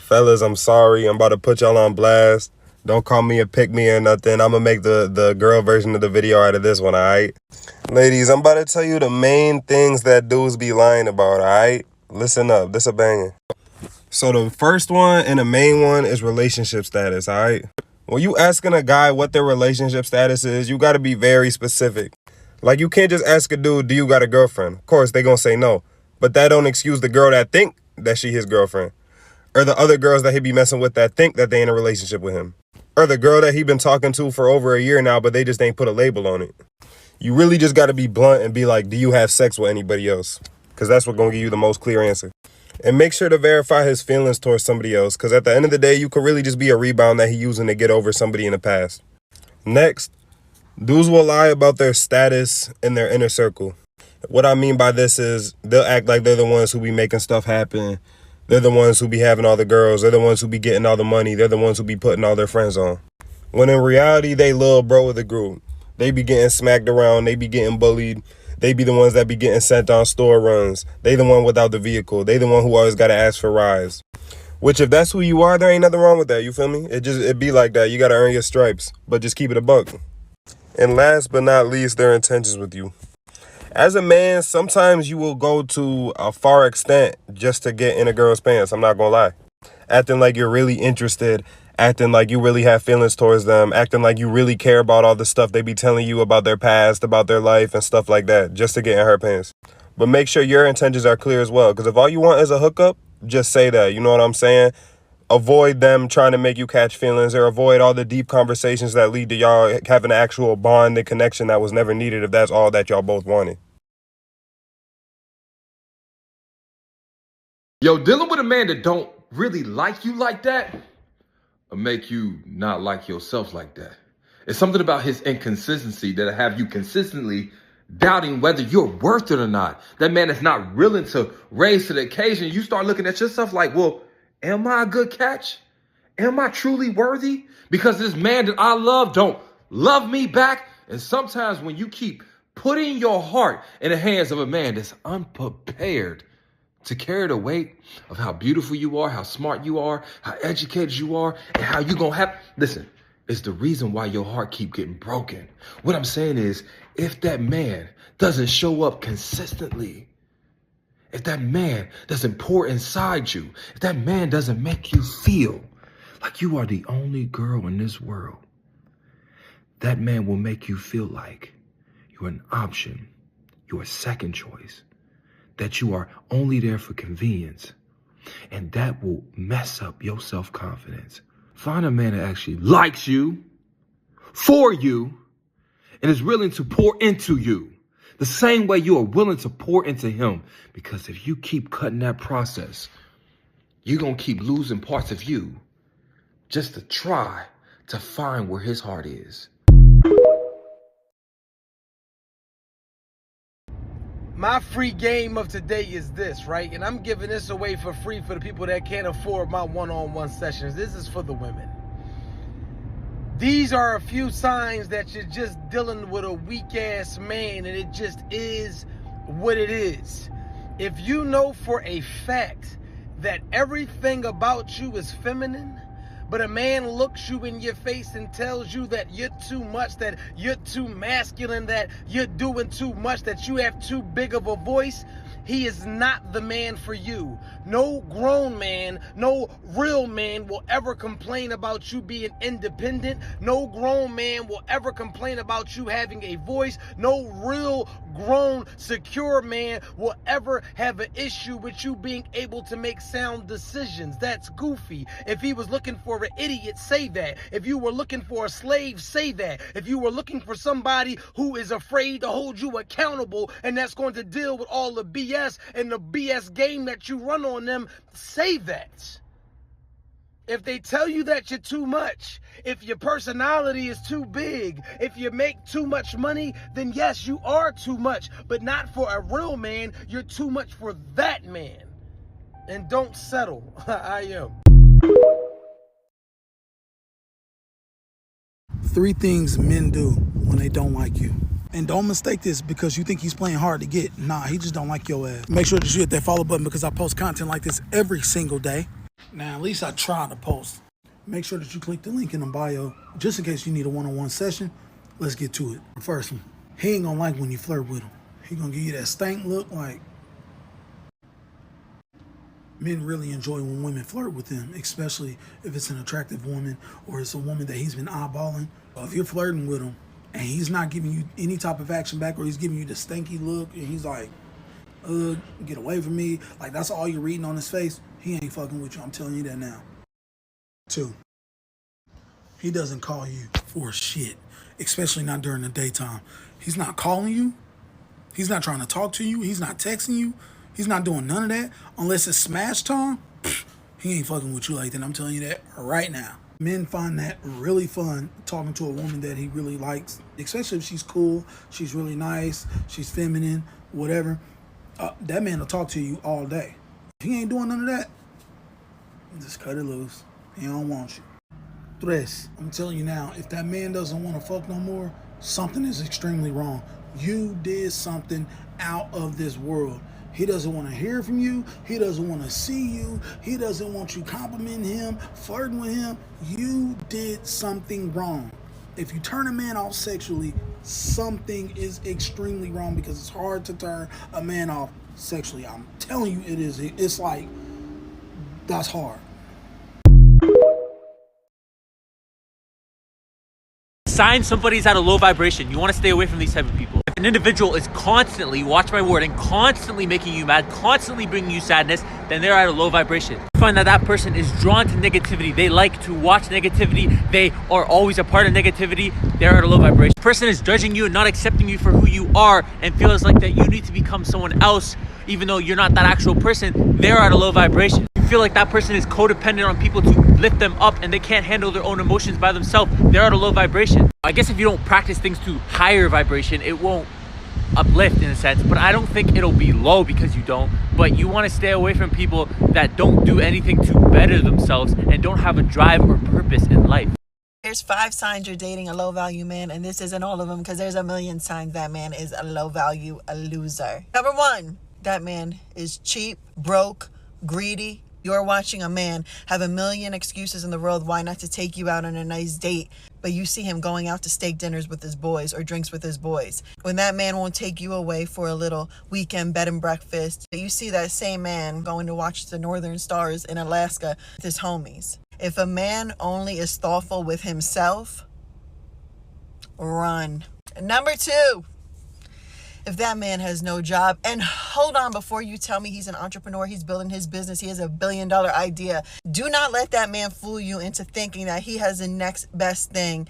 Fellas, I'm sorry. I'm about to put y'all on blast. Don't call me a pick me or nothing. I'm gonna make the girl version of the video out of this one, alright? Ladies, I'm about to tell you the main things that dudes be lying about, alright? Listen up, this a banger. So the first one and the main one is relationship status, alright? When you asking a guy what their relationship status is, you gotta be very specific. Like, you can't just ask a dude, do you got a girlfriend? Of course, they gonna say no. But that don't excuse the girl that think that she his girlfriend. Or the other girls that he be messing with that think that they in a relationship with him. Or the girl that he been talking to for over a year now, but they just ain't put a label on it. You really just got to be blunt and be like, do you have sex with anybody else? Because that's what's going to give you the most clear answer. And make sure to verify his feelings towards somebody else. Because at the end of the day, you could really just be a rebound that he using to get over somebody in the past. Next, dudes will lie about their status in their inner circle. What I mean by this is they'll act like they're the ones who be making stuff happen. They're the ones who be having all the girls. They're the ones who be getting all the money. They're the ones who be putting all their friends on. When in reality, they little bro of the group. They be getting smacked around. They be getting bullied. They be the ones that be getting sent on store runs. They the one without the vehicle. They the one who always got to ask for rides. Which, if that's who you are, there ain't nothing wrong with that. You feel me? It be like that. You got to earn your stripes. But just keep it a buck. And last but not least, their intentions with you. As a man, sometimes you will go to a far extent just to get in a girl's pants. I'm not going to lie. Acting like you're really interested. Acting like you really have feelings towards them. Acting like you really care about all the stuff they be telling you about their past, about their life and stuff like that. Just to get in her pants. But make sure your intentions are clear as well. Because if all you want is a hookup, just say that. You know what I'm saying? Avoid them trying to make you catch feelings, or avoid all the deep conversations that lead to y'all having an actual bond and connection that was never needed if that's all that y'all both wanted. Yo, dealing with a man that don't really like you like that will make you not like yourself like that. It's something about his inconsistency that'll have you consistently doubting whether you're worth it or not. That man is not willing to raise to the occasion. You start looking at yourself like, well, am I a good catch? Am I truly worthy? Because this man that I love don't love me back. And sometimes when you keep putting your heart in the hands of a man that's unprepared to carry the weight of how beautiful you are, how smart you are, how educated you are, and how you gonna have, listen, it's the reason why your heart keep getting broken. What I'm saying is, if that man doesn't show up consistently, if that man doesn't pour inside you, if that man doesn't make you feel like you are the only girl in this world, that man will make you feel like you're an option, you're a second choice, that you are only there for convenience, and that will mess up your self-confidence. Find a man that actually likes you, for you, and is willing to pour into you the same way you are willing to pour into him. Because if you keep cutting that process, you're going to keep losing parts of you just to try to find where his heart is. My free game of today is this, right? And I'm giving this away for free for the people that can't afford my one-on-one sessions. This is for the women. These are a few signs that you're just dealing with a weak-ass man, and it just is what it is. If you know for a fact that everything about you is feminine, but a man looks you in your face and tells you that you're too much, that you're too masculine, that you're doing too much, that you have too big of a voice, he is not the man for you. No grown man, no real man will ever complain about you being independent. No grown man will ever complain about you having a voice. No real grown, secure man will ever have an issue with you being able to make sound decisions. That's goofy. If he was looking for an idiot, say that. If you were looking for a slave, say that. If you were looking for somebody who is afraid to hold you accountable and that's going to deal with all the BS and the BS game that you run on them, say that. If they tell you that you're too much, if your personality is too big, if you make too much money, then yes, you are too much, but not for a real man. You're too much for that man. And don't settle. I am. 3 things men do when they don't like you. And don't mistake this because you think he's playing hard to get. Nah, he just don't like your ass. Make sure that you hit that follow button because I post content like this every single day. Now, at least I tried to post. Make sure that you click the link in the bio, just in case you need a one-on-one session. Let's get to it. First one, he ain't gonna like when you flirt with him. He gonna give you that stank look. Like, men really enjoy when women flirt with them, especially if it's an attractive woman or it's a woman that he's been eyeballing. If you're flirting with him and he's not giving you any type of action back, or he's giving you the stanky look and he's like, get away from me, like that's all you're reading on his face, he ain't fucking with you. I'm telling you that now. 2, he doesn't call you for shit, especially not during the daytime. He's not calling you. He's not trying to talk to you. He's not texting you. He's not doing none of that. Unless it's smash time, he ain't fucking with you like that. I'm telling you that right now. Men find that really fun, talking to a woman that he really likes, especially if she's cool, she's really nice, she's feminine, whatever. That man will talk to you all day. If he ain't doing none of that, just cut it loose. He don't want you. 3, I'm telling you now, if that man doesn't want to fuck no more, something is extremely wrong. You did something out of this world. He doesn't want to hear from you. He doesn't want to see you. He doesn't want you complimenting him, flirting with him. You did something wrong. If you turn a man off sexually, something is extremely wrong, because it's hard to turn a man off sexually. I'm telling you it is. It's like, that's hard. Sign somebody's at a low vibration. You want to stay away from these type of people. If an individual is constantly, watch my word, and constantly making you mad, constantly bringing you sadness, then they're at a low vibration. You find that that person is drawn to negativity. They like to watch negativity. They are always a part of negativity. They're at a low vibration. The person is judging you and not accepting you for who you are and feels like that you need to become someone else, even though you're not that actual person. They're at a low vibration. You feel like that person is codependent on people to lift them up and they can't handle their own emotions by themselves. They're at a low vibration. I guess if you don't practice things to higher vibration, it won't uplift in a sense, but I don't think it'll be low because you don't. But you want to stay away from people that don't do anything to better themselves and don't have a drive or purpose in life. There's 5 signs you're dating a low value man, and this isn't all of them, because there's a million signs that man is a low value, a loser. Number 1, that man is cheap, broke, greedy. You're watching a man have a million excuses in the world why not to take you out on a nice date, but you see him going out to steak dinners with his boys or drinks with his boys. When that man won't take you away for a little weekend bed and breakfast, you see that same man going to watch the Northern Stars in Alaska with his homies. If a man only is thoughtful with himself, run. Number 2, if that man has no job, and hold on before you tell me he's an entrepreneur, he's building his business, he has $1 billion idea, do not let that man fool you into thinking that he has the next best thing.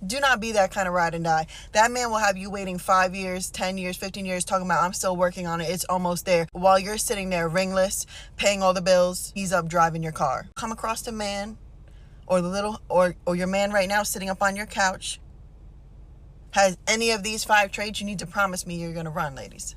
Do not be that kind of ride and die. That man will have you waiting 5 years, 10 years, 15 years, talking about, I'm still working on it, it's almost there. While you're sitting there ringless, paying all the bills, he's up driving your car. Come across a man, or your man right now sitting up on your couch, has any of these 5 traits, you need to promise me you're going to run, ladies.